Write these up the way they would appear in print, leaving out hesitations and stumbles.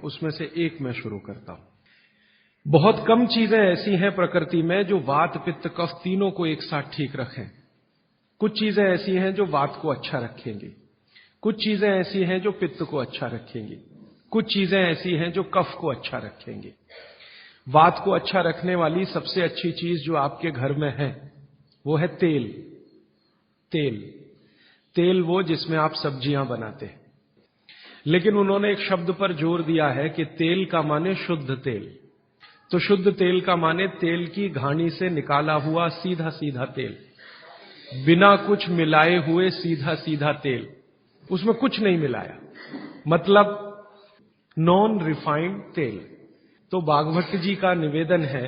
उसमें से एक मैं शुरू करता हूं। बहुत कम चीजें ऐसी हैं प्रकृति में जो वात पित्त कफ तीनों को एक साथ ठीक रखें। कुछ चीजें ऐसी हैं जो वात को अच्छा रखेंगी, कुछ चीजें ऐसी हैं जो पित्त को अच्छा रखेंगी, कुछ चीजें ऐसी हैं जो कफ को अच्छा रखेंगी। वात को अच्छा रखने वाली सबसे अच्छी चीज जो आपके घर में है वो है तेल। तेल तेल वो जिसमें आप सब्जियां बनाते हैं। लेकिन उन्होंने एक शब्द पर जोर दिया है कि तेल का माने शुद्ध तेल। तो शुद्ध तेल का माने तेल की घानी से निकाला हुआ सीधा सीधा तेल, बिना कुछ मिलाए हुए सीधा सीधा तेल, उसमें कुछ नहीं मिलाया, मतलब नॉन रिफाइंड तेल। तो भागवत जी का निवेदन है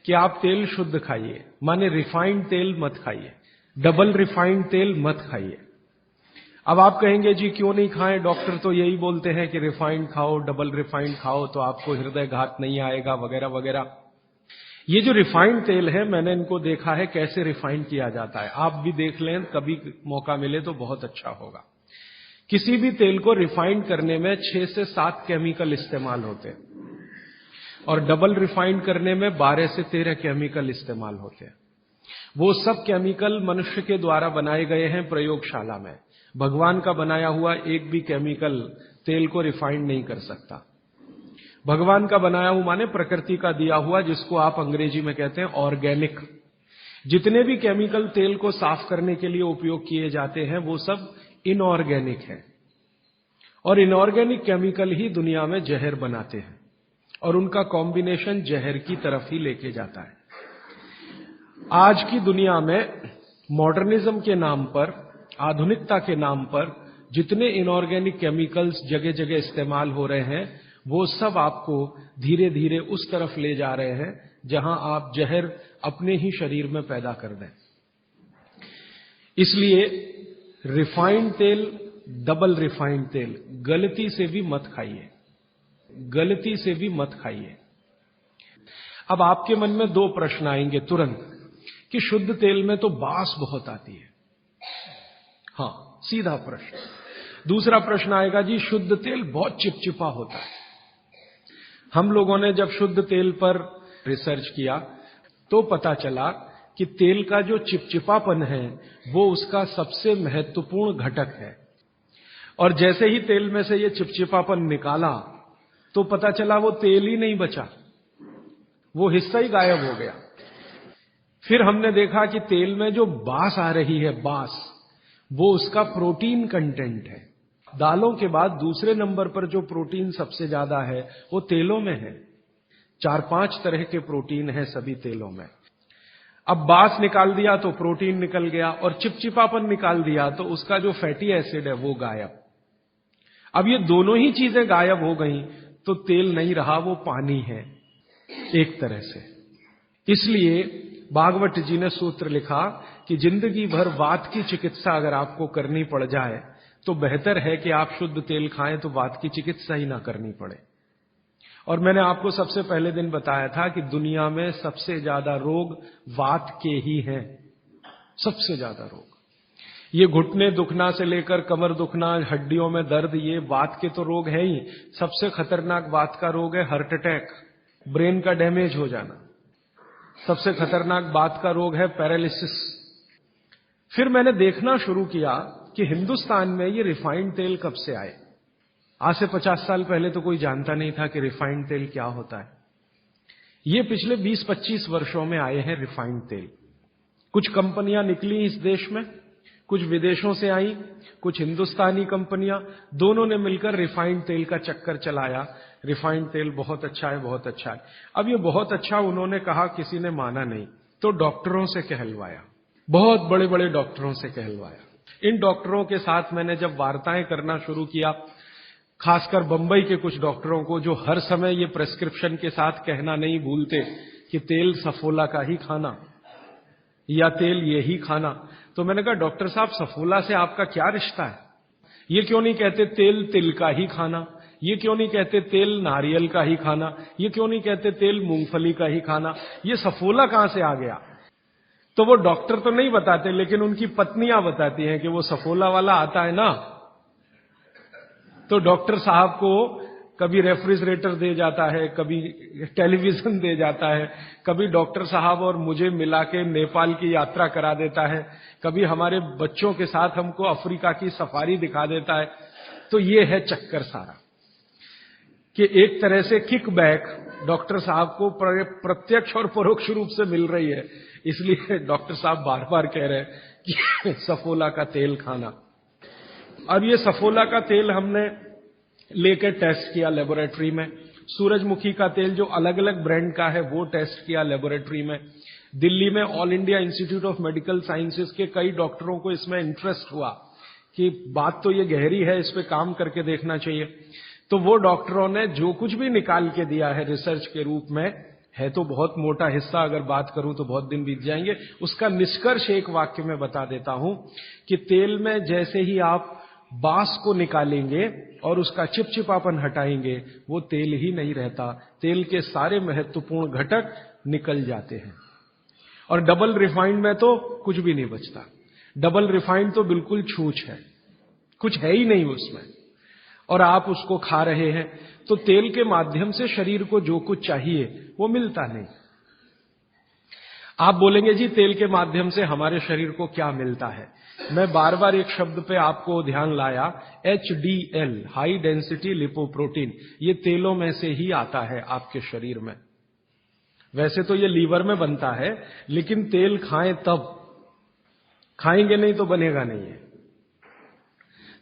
कि आप तेल शुद्ध खाइए, माने रिफाइंड तेल मत खाइए, डबल रिफाइंड तेल मत खाइए। अब आप कहेंगे जी क्यों नहीं खाएं, डॉक्टर तो यही बोलते हैं कि रिफाइंड खाओ, डबल रिफाइंड खाओ तो आपको हृदय घात नहीं आएगा वगैरह वगैरह। ये जो रिफाइंड तेल है मैंने इनको देखा है कैसे रिफाइंड किया जाता है, आप भी देख लें, कभी मौका मिले तो बहुत अच्छा होगा। किसी भी तेल को रिफाइंड करने में 6 से 7 केमिकल इस्तेमाल होते हैं और डबल रिफाइंड करने में 12 से 13 केमिकल इस्तेमाल होते हैं। वो सब केमिकल मनुष्य के द्वारा बनाए गए हैं प्रयोगशाला में। भगवान का बनाया हुआ एक भी केमिकल तेल को रिफाइंड नहीं कर सकता। भगवान का बनाया हुआ माने प्रकृति का दिया हुआ, जिसको आप अंग्रेजी में कहते हैं ऑर्गेनिक। जितने भी केमिकल तेल को साफ करने के लिए उपयोग किए जाते हैं वो सब इनऑर्गेनिक है, और इनऑर्गेनिक केमिकल ही दुनिया में जहर बनाते हैं और उनका कॉम्बिनेशन जहर की तरफ ही लेके जाता है। आज की दुनिया में मॉडर्निज्म के नाम पर, आधुनिकता के नाम पर जितने इनऑर्गेनिक केमिकल्स जगह जगह इस्तेमाल हो रहे हैं वो सब आपको धीरे धीरे उस तरफ ले जा रहे हैं जहां आप जहर अपने ही शरीर में पैदा कर दें। इसलिए रिफाइंड तेल, डबल रिफाइंड तेल गलती से भी मत खाइए, गलती से भी मत खाइए। अब आपके मन में 2 प्रश्न आएंगे तुरंत कि शुद्ध तेल में तो बास बहुत आती है। हां, सीधा प्रश्न। दूसरा प्रश्न आएगा जी शुद्ध तेल बहुत चिपचिपा होता है। हम लोगों ने जब शुद्ध तेल पर रिसर्च किया तो पता चला कि तेल का जो चिपचिपापन है वो उसका सबसे महत्वपूर्ण घटक है। और जैसे ही तेल में से ये चिपचिपापन निकाला तो पता चला वो तेल ही नहीं बचा, वो हिस्सा ही गायब हो गया। फिर हमने देखा कि तेल में जो बास आ रही है, बास, वो उसका प्रोटीन कंटेंट है। दालों के बाद दूसरे नंबर पर जो प्रोटीन सबसे ज्यादा है वो तेलों में है। 4-5 तरह के प्रोटीन है सभी तेलों में। अब बास निकाल दिया तो प्रोटीन निकल गया, और चिपचिपापन निकाल दिया तो उसका जो फैटी एसिड है वो गायब। अब ये दोनों ही चीजें गायब हो गई तो तेल नहीं रहा, वो पानी है एक तरह से। इसलिए भागवत जी ने सूत्र लिखा कि जिंदगी भर वात की चिकित्सा अगर आपको करनी पड़ जाए तो बेहतर है कि आप शुद्ध तेल खाएं तो वात की चिकित्सा ही ना करनी पड़े। और मैंने आपको सबसे पहले दिन बताया था कि दुनिया में सबसे ज्यादा रोग वात के ही हैं, सबसे ज्यादा रोग। ये घुटने दुखना से लेकर कमर दुखना, हड्डियों में दर्द, ये वात के तो रोग है ही। सबसे खतरनाक वात का रोग है हार्ट अटैक, ब्रेन का डैमेज हो जाना। सबसे खतरनाक वात का रोग है पैरालिसिस। फिर मैंने देखना शुरू किया कि हिंदुस्तान में ये रिफाइंड तेल कब से आए। आज से 50 साल पहले तो कोई जानता नहीं था कि रिफाइंड तेल क्या होता है। ये पिछले 20-25 वर्षों में आए हैं रिफाइंड तेल। कुछ कंपनियां निकली इस देश में, कुछ विदेशों से आई, कुछ हिंदुस्तानी कंपनियां, दोनों ने मिलकर रिफाइंड तेल का चक्कर चलाया। रिफाइंड तेल बहुत अच्छा है, बहुत अच्छा है। अब ये बहुत अच्छा उन्होंने कहा, किसी ने माना नहीं, तो डॉक्टरों से कहलवाया, बहुत बड़े बड़े डॉक्टरों से कहलवाया। इन डॉक्टरों के साथ मैंने जब वार्ताएं करना शुरू किया, खासकर बंबई के कुछ डॉक्टरों को जो हर समय ये प्रेस्क्रिप्शन के साथ कहना नहीं भूलते कि तेल सफोला का ही खाना या तेल ये ही खाना, तो मैंने कहा डॉक्टर साहब सफोला से आपका क्या रिश्ता है? ये क्यों नहीं कहते तेल तिल का ही खाना? ये क्यों नहीं कहते तेल नारियल का ही खाना? ये क्यों नहीं कहते तेल मूंगफली का ही खाना? ये सफोला कहां से आ गया? तो वो डॉक्टर तो नहीं बताते, लेकिन उनकी पत्नियां बताती हैं कि वो सफोला वाला आता है ना। तो डॉक्टर साहब को कभी रेफ्रिजरेटर दे जाता है, कभी टेलीविजन दे जाता है, कभी डॉक्टर साहब और मुझे मिला के नेपाल की यात्रा करा देता है, कभी हमारे बच्चों के साथ हमको अफ्रीका की सफारी दिखा देता है। तो ये है चक्कर सारा कि एक तरह से किकबैक डॉक्टर साहब को प्रत्यक्ष और परोक्ष रूप से मिल रही है। इसलिए डॉक्टर साहब बार बार कह रहे हैं कि सफोला का तेल खाना। अब ये सफोला का तेल हमने लेकर टेस्ट किया लेबोरेटरी में। सूरजमुखी का तेल जो अलग अलग ब्रांड का है वो टेस्ट किया लेबोरेटरी में। दिल्ली में all India institute of medical sciences के कई डॉक्टरों को इसमें इंटरेस्ट हुआ कि बात तो ये गहरी है, इस पे काम करके देखना चाहिए। तो वो डॉक्टरों ने जो कुछ भी निकाल के दिया है रिसर्च के रूप में, है तो बहुत मोटा हिस्सा, अगर बात करूं तो बहुत दिन बीत जाएंगे, उसका निष्कर्ष एक वाक्य में बता देता हूं कि तेल में जैसे ही आप बांस को निकालेंगे और उसका चिपचिपापन हटाएंगे, वो तेल ही नहीं रहता, तेल के सारे महत्वपूर्ण घटक निकल जाते हैं। और डबल रिफाइंड में तो कुछ भी नहीं बचता। डबल रिफाइंड तो बिल्कुल छूछ है, कुछ है ही नहीं उसमें, और आप उसको खा रहे हैं। तो तेल के माध्यम से शरीर को जो कुछ चाहिए वो मिलता नहीं। आप बोलेंगे जी तेल के माध्यम से हमारे शरीर को क्या मिलता है। मैं बार बार एक शब्द पे आपको ध्यान लाया, HDL, हाई डेंसिटी लिपोप्रोटीन। ये तेलों में से ही आता है आपके शरीर में। वैसे तो ये लीवर में बनता है, लेकिन तेल खाएं तब, खाएंगे नहीं तो बनेगा नहीं है।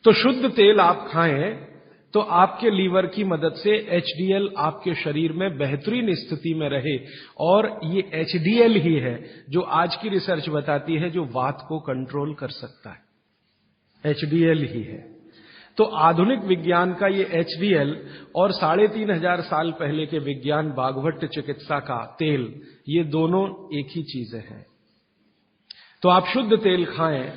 तो शुद्ध तेल आप खाएं तो आपके लीवर की मदद से HDL आपके शरीर में बेहतरीन स्थिति में रहे। और ये HDL ही है जो आज की रिसर्च बताती है जो वात को कंट्रोल कर सकता है, HDL ही है। तो आधुनिक विज्ञान का ये HDL और 3500 साल पहले के विज्ञान बागभट्ट चिकित्सा का तेल, ये दोनों एक ही चीजें हैं। तो आप शुद्ध तेल खाएं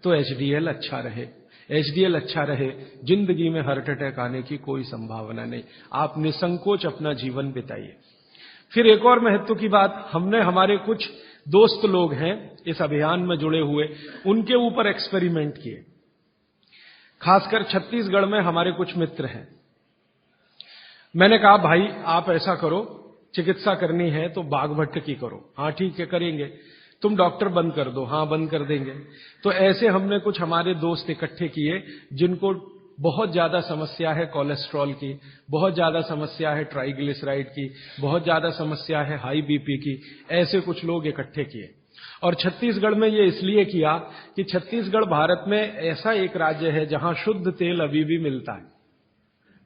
तो HDL अच्छा रहे। HDL अच्छा रहे, जिंदगी में हार्ट अटैक आने की कोई संभावना नहीं। आप निसंकोच अपना जीवन बिताइए। फिर एक और महत्व की बात, हमने हमारे कुछ दोस्त लोग हैं इस अभियान में जुड़े हुए, उनके ऊपर एक्सपेरिमेंट किए। खासकर छत्तीसगढ़ में हमारे कुछ मित्र हैं। मैंने कहा भाई आप ऐसा करो, चिकित्सा करनी है तो बागभट्ट की करो। हाँ ठीक है करेंगे। तुम डॉक्टर बंद कर दो। हाँ बंद कर देंगे। तो ऐसे हमने कुछ हमारे दोस्त इकट्ठे किए जिनको बहुत ज्यादा समस्या है कोलेस्ट्रॉल की, बहुत ज्यादा समस्या है ट्राइग्लिसराइड की, बहुत ज्यादा समस्या है हाई बीपी की। ऐसे कुछ लोग इकट्ठे किए और छत्तीसगढ़ में ये इसलिए किया कि छत्तीसगढ़ भारत में ऐसा एक राज्य है जहां शुद्ध तेल अभी भी मिलता है।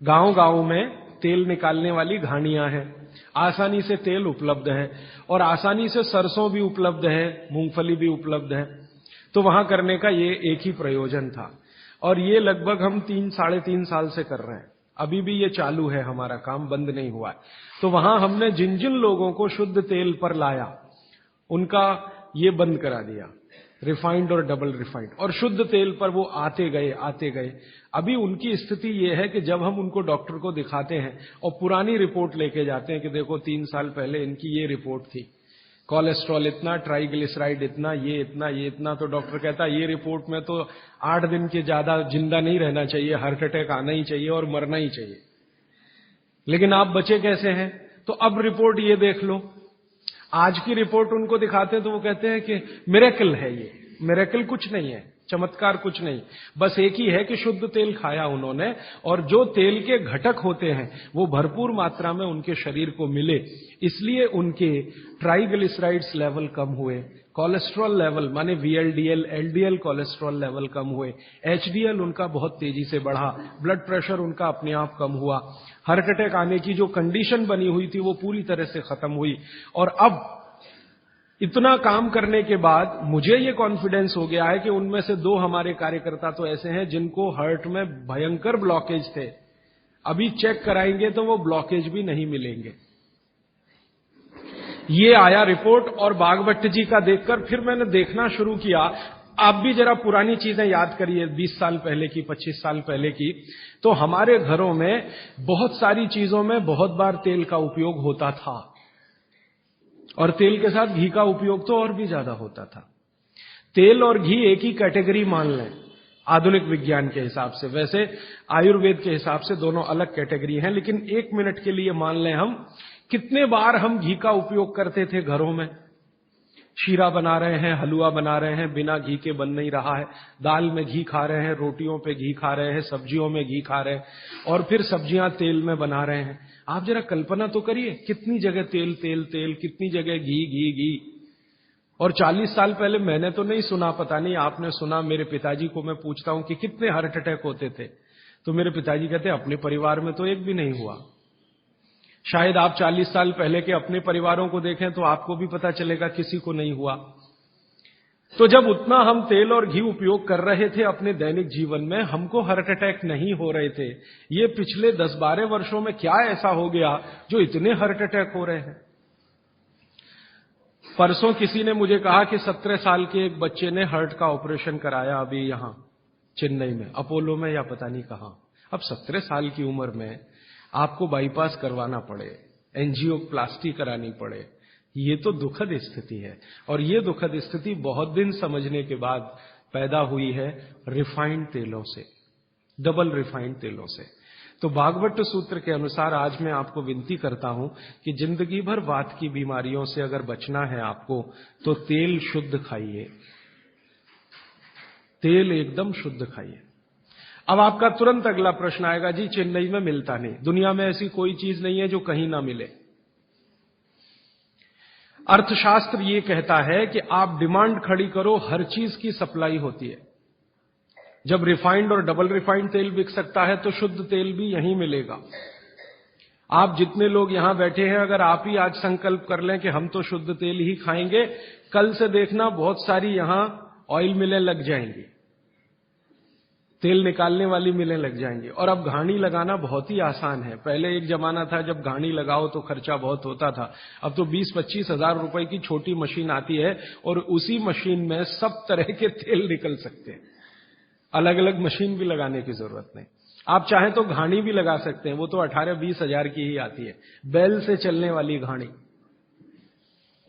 गांव गांव में तेल निकालने वाली घानियां हैं, आसानी से तेल उपलब्ध है और आसानी से सरसों भी उपलब्ध है, मूंगफली भी उपलब्ध है। तो वहां करने का ये एक ही प्रयोजन था और ये लगभग हम 3-3.5 साल से कर रहे हैं। अभी भी ये चालू है, हमारा काम बंद नहीं हुआ है। तो वहां हमने जिन जिन लोगों को शुद्ध तेल पर लाया उनका ये बंद करा दिया, रिफाइंड और डबल रिफाइंड, और शुद्ध तेल पर वो आते गए। अभी उनकी स्थिति ये है कि जब हम उनको डॉक्टर को दिखाते हैं और पुरानी रिपोर्ट लेके जाते हैं कि देखो 3 साल पहले इनकी ये रिपोर्ट थी, कोलेस्ट्रॉल इतना, ट्राइग्लिसराइड इतना, ये इतना, तो डॉक्टर कहता है ये रिपोर्ट में तो 8 दिन के ज्यादा जिंदा नहीं रहना चाहिए, हार्ट अटैक आना ही चाहिए और मरना ही चाहिए, लेकिन आप बचे कैसे हैं। तो अब रिपोर्ट ये देख लो। आज की रिपोर्ट उनको दिखाते हैं तो वो कहते हैं कि मिरेकल है, ये मिरेकल कुछ नहीं है, चमत्कार कुछ नहीं, बस एक ही है कि शुद्ध तेल खाया उन्होंने और जो तेल के घटक होते हैं वो भरपूर मात्रा में उनके शरीर को मिले, इसलिए उनके ट्राइग्लिसराइड्स लेवल कम हुए, कोलेस्ट्रॉल लेवल माने VLDL, LDL कोलेस्ट्रॉल लेवल कम हुए, HDL उनका बहुत तेजी से बढ़ा, ब्लड प्रेशर उनका अपने आप कम हुआ, हार्ट अटैक आने की जो कंडीशन बनी हुई थी वो पूरी तरह से खत्म हुई। और अब इतना काम करने के बाद मुझे ये कॉन्फिडेंस हो गया है कि उनमें से 2 हमारे कार्यकर्ता तो ऐसे हैं जिनको हार्ट में भयंकर ब्लॉकेज थे, अभी चेक कराएंगे तो वो ब्लॉकेज भी नहीं मिलेंगे। ये आया रिपोर्ट और बागभट्ट जी का देखकर फिर मैंने देखना शुरू किया। आप भी जरा पुरानी चीजें याद करिए, 20 साल पहले की, 25 साल पहले की। तो हमारे घरों में बहुत सारी चीजों में बहुत बार तेल का उपयोग होता था और तेल के साथ घी का उपयोग तो और भी ज्यादा होता था। तेल और घी एक ही कैटेगरी मान लें। आधुनिक विज्ञान के हिसाब से। वैसे आयुर्वेद के हिसाब से दोनों अलग कैटेगरी हैं, लेकिन 1 मिनट के लिए मान लें हम, कितने बार हम घी का उपयोग करते थे घरों में? शीरा बना रहे हैं, हलवा बना रहे हैं, बिना घी के बन नहीं रहा है। दाल में घी खा रहे हैं, रोटियों पे घी खा रहे हैं, सब्जियों में घी खा रहे हैं, और फिर सब्जियां तेल में बना रहे हैं। आप जरा कल्पना तो करिए, कितनी जगह तेल तेल तेल, कितनी जगह घी घी घी। और 40 साल पहले मैंने तो नहीं सुना, पता नहीं आपने सुना, मेरे पिताजी को मैं पूछता हूं कि कितने हार्ट अटैक होते थे, तो मेरे पिताजी कहते अपने परिवार में तो एक भी नहीं हुआ। शायद आप 40 साल पहले के अपने परिवारों को देखें तो आपको भी पता चलेगा किसी को नहीं हुआ। तो जब उतना हम तेल और घी उपयोग कर रहे थे अपने दैनिक जीवन में, हमको हार्ट अटैक नहीं हो रहे थे। ये पिछले 10-12 वर्षों में क्या ऐसा हो गया जो इतने हार्ट अटैक हो रहे हैं? परसों किसी ने मुझे कहा कि 17 साल के एक बच्चे ने हार्ट का ऑपरेशन कराया अभी यहां चेन्नई में, अपोलो में या पता नहीं कहां। अब 17 साल की उम्र में आपको बाईपास करवाना पड़े, एंजियोप्लास्टी करानी पड़े, ये तो दुखद स्थिति है। और ये दुखद स्थिति बहुत दिन समझने के बाद पैदा हुई है रिफाइंड तेलों से, डबल रिफाइंड तेलों से। तो भागवत सूत्र के अनुसार आज मैं आपको विनती करता हूं कि जिंदगी भर वात की बीमारियों से अगर बचना है आपको, तो तेल शुद्ध खाइए, तेल एकदम शुद्ध खाइए। अब आपका तुरंत अगला प्रश्न आएगा, जी चेन्नई में मिलता नहीं, दुनिया में ऐसी कोई चीज नहीं है जो कहीं ना मिले। अर्थशास्त्र ये कहता है कि आप डिमांड खड़ी करो, हर चीज की सप्लाई होती है। जब रिफाइंड और डबल रिफाइंड तेल बिक सकता है तो शुद्ध तेल भी यहीं मिलेगा। आप जितने लोग यहां बैठे हैं, अगर आप ही आज संकल्प कर लें कि हम तो शुद्ध तेल ही खाएंगे, कल से देखना बहुत सारी यहां ऑयल मिलें लग जाएंगी, तेल निकालने वाली मिलें लग जाएंगी। और अब घानी लगाना बहुत ही आसान है। पहले एक जमाना था जब घानी लगाओ तो खर्चा बहुत होता था। अब तो 20-25 हजार रुपए की छोटी मशीन आती है और उसी मशीन में सब तरह के तेल निकल सकते हैं। अलग अलग मशीन भी लगाने की जरूरत नहीं। आप चाहें तो घानी भी लगा सकते हैं, वो तो 18-20 हजार की ही आती है, बैल से चलने वाली घानी।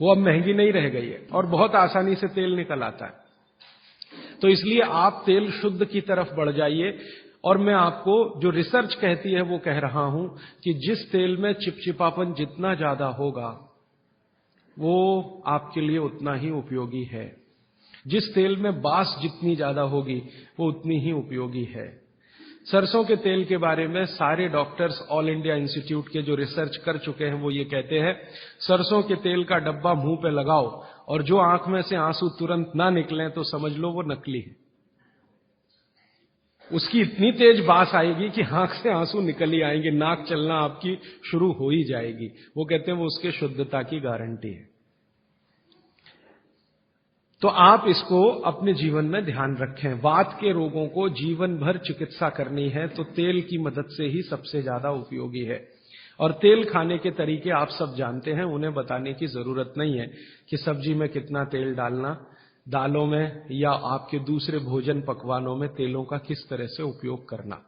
वो अब महंगी नहीं रह गई है और बहुत आसानी से तेल निकल आता है। तो इसलिए आप तेल शुद्ध की तरफ बढ़ जाइए। और मैं आपको जो रिसर्च कहती है वो कह रहा हूं कि जिस तेल में चिपचिपापन जितना ज्यादा होगा वो आपके लिए उतना ही उपयोगी है। जिस तेल में बास जितनी ज्यादा होगी वो उतनी ही उपयोगी है। सरसों के तेल के बारे में सारे डॉक्टर्स ऑल इंडिया इंस्टीट्यूट के जो रिसर्च कर चुके हैं वो ये कहते हैं, सरसों के तेल का डब्बा मुंह पे लगाओ और जो आंख में से आंसू तुरंत ना निकलें तो समझ लो वो नकली है। उसकी इतनी तेज बास आएगी कि आंख से आंसू निकल ही आएंगे, नाक चलना आपकी शुरू हो ही जाएगी। वो कहते हैं वो उसके शुद्धता की गारंटी है। तो आप इसको अपने जीवन में ध्यान रखें। वात के रोगों को जीवन भर चिकित्सा करनी है तो तेल की मदद से ही सबसे ज्यादा उपयोगी है। और तेल खाने के तरीके आप सब जानते हैं, उन्हें बताने की जरूरत नहीं है कि सब्जी में कितना तेल डालना, दालों में या आपके दूसरे भोजन पकवानों में तेलों का किस तरह से उपयोग करना।